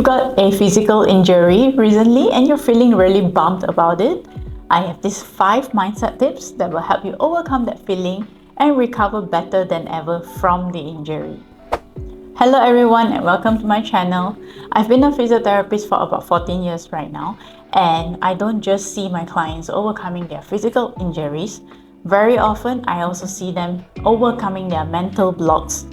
got a physical injury recently and you're feeling really bummed about it, I have these 5 mindset tips that will help you overcome that feeling and recover better than ever from the injury. Hello everyone and welcome to my channel. I've been a physiotherapist for about 14 years right now, and I don't just see my clients overcoming their physical injuries. Very often I also see them overcoming their mental blocks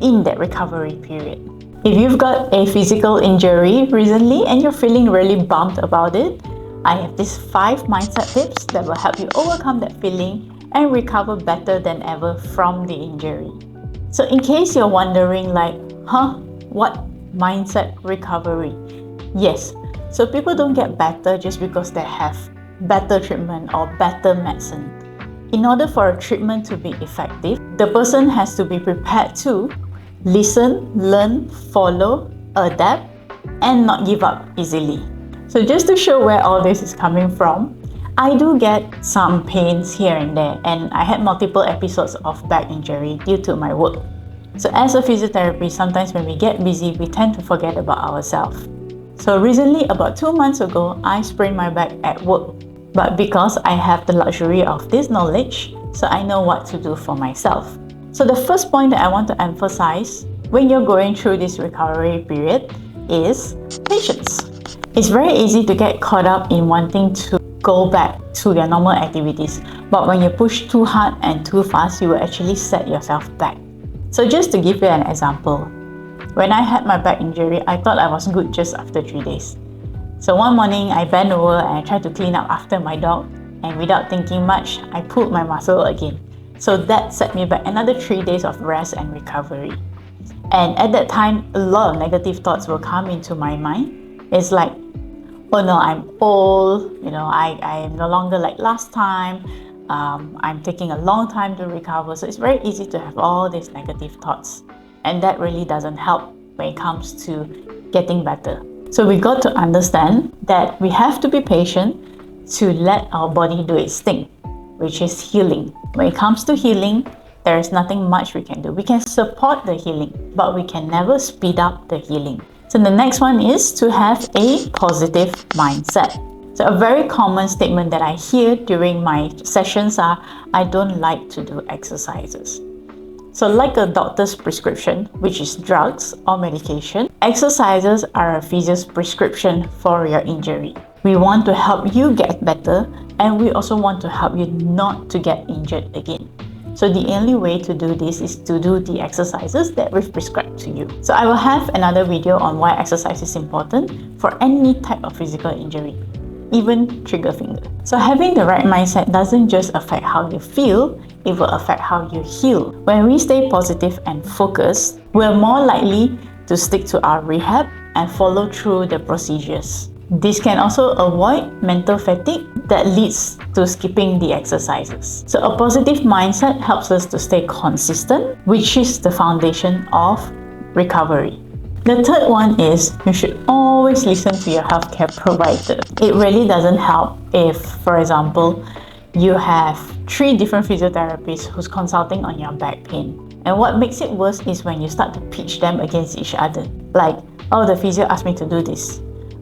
in that recovery period. If you've got a physical injury recently and you're feeling really bummed about it, I have these 5 mindset tips that will help you overcome that feeling and recover better than ever from the injury. So in case you're wondering what mindset recovery? Yes, so people don't get better just because they have better treatment or better medicine. In order for a treatment to be effective, the person has to be prepared to listen, learn, follow, adapt, and not give up easily. So just to show where all this is coming from, I do get some pains here and there, and I had multiple episodes of back injury due to my work. So as a physiotherapist, sometimes when we get busy, we tend to forget about ourselves. So recently, about 2 months ago, I sprained my back at work. But because I have the luxury of this knowledge, so I know what to do for myself. So the first point that I want to emphasize when you're going through this recovery period is patience. It's very easy to get caught up in wanting to go back to your normal activities, but when you push too hard and too fast, you will actually set yourself back. So just to give you an example, when I had my back injury, I thought I was good just after 3 days. So one morning, I bent over and I tried to clean up after my dog, and without thinking much, I pulled my muscle again. So that set me back another 3 days of rest and recovery. And at that time, a lot of negative thoughts will come into my mind. It's like, oh no, I'm old, I am no longer like last time, I'm taking a long time to recover. So it's very easy to have all these negative thoughts, and that really doesn't help when it comes to getting better. So we got to understand that we have to be patient to let our body do its thing, which is healing. When it comes to healing, there is nothing much we can do. We can support the healing, but we can never speed up the healing. So the next one is to have a positive mindset. So a very common statement that I hear during my sessions are, I don't like to do exercises. So like a doctor's prescription, which is drugs or medication, exercises are a physio's prescription for your injury. We want to help you get better, and we also want to help you not to get injured again. So the only way to do this is to do the exercises that we've prescribed to you. So I will have another video on why exercise is important for any type of physical injury, even trigger finger. So having the right mindset doesn't just affect how you feel, it will affect how you heal. When we stay positive and focused, we're more likely to stick to our rehab and follow through the procedures. This can also avoid mental fatigue that leads to skipping the exercises. So a positive mindset helps us to stay consistent, which is the foundation of recovery. The third one is you should always listen to your healthcare provider. It really doesn't help if, for example, you have 3 different physiotherapists who's consulting on your back pain. And what makes it worse is when you start to pitch them against each other. Like, oh, the physio asked me to do this.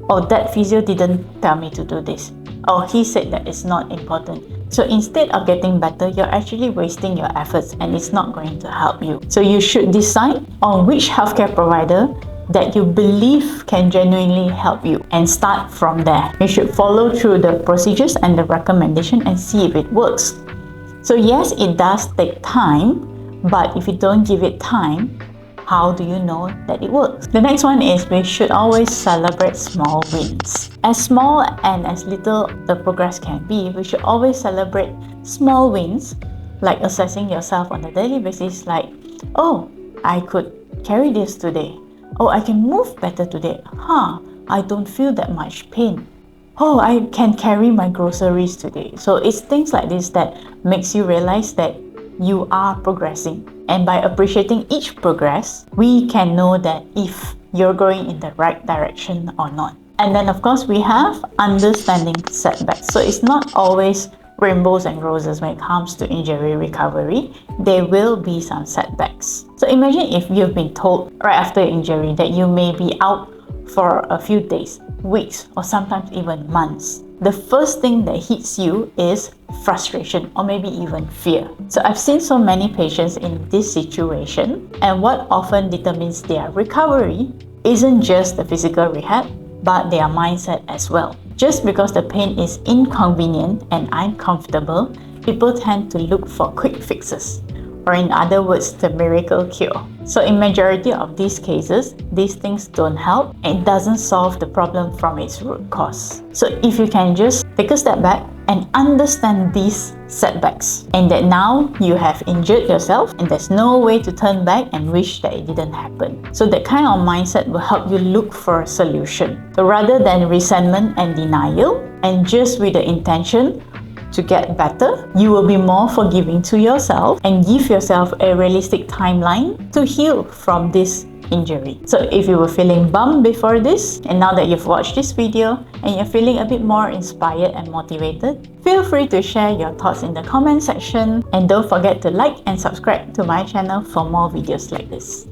Oh, that physio didn't tell me to do this. Oh, he said that it's not important. So instead of getting better, you're actually wasting your efforts and it's not going to help you. So you should decide on which healthcare provider that you believe can genuinely help you and start from there. You should follow through the procedures and the recommendation and see if it works. So yes, it does take time, but if you don't give it time, how do you know that it works? The next one is we should always celebrate small wins. As small and as little the progress can be, we should always celebrate small wins, like assessing yourself on a daily basis, like, oh, I could carry this today. Oh, I can move better today. I don't feel that much pain. Oh, I can carry my groceries today. So it's things like this that makes you realize that you are progressing. And by appreciating each progress, we can know that if you're going in the right direction or not. And then of course we have understanding setbacks. So it's not always rainbows and roses when it comes to injury recovery. There will be some setbacks. So imagine if you've been told right after injury that you may be out for a few days, weeks, or sometimes even months, the first thing that hits you is frustration or maybe even fear. So I've seen so many patients in this situation, and what often determines their recovery isn't just the physical rehab, but their mindset as well. Just because the pain is inconvenient and uncomfortable, people tend to look for quick fixes, or in other words, the miracle cure. So in majority of these cases, these things don't help and it doesn't solve the problem from its root cause. So if you can just take a step back and understand these setbacks, and that now you have injured yourself and there's no way to turn back and wish that it didn't happen. So that kind of mindset will help you look for a solution. So rather than resentment and denial, and just with the intention to get better, you will be more forgiving to yourself and give yourself a realistic timeline to heal from this injury. So if you were feeling bummed before this, and now that you've watched this video and you're feeling a bit more inspired and motivated, feel free to share your thoughts in the comment section, and don't forget to like and subscribe to my channel for more videos like this.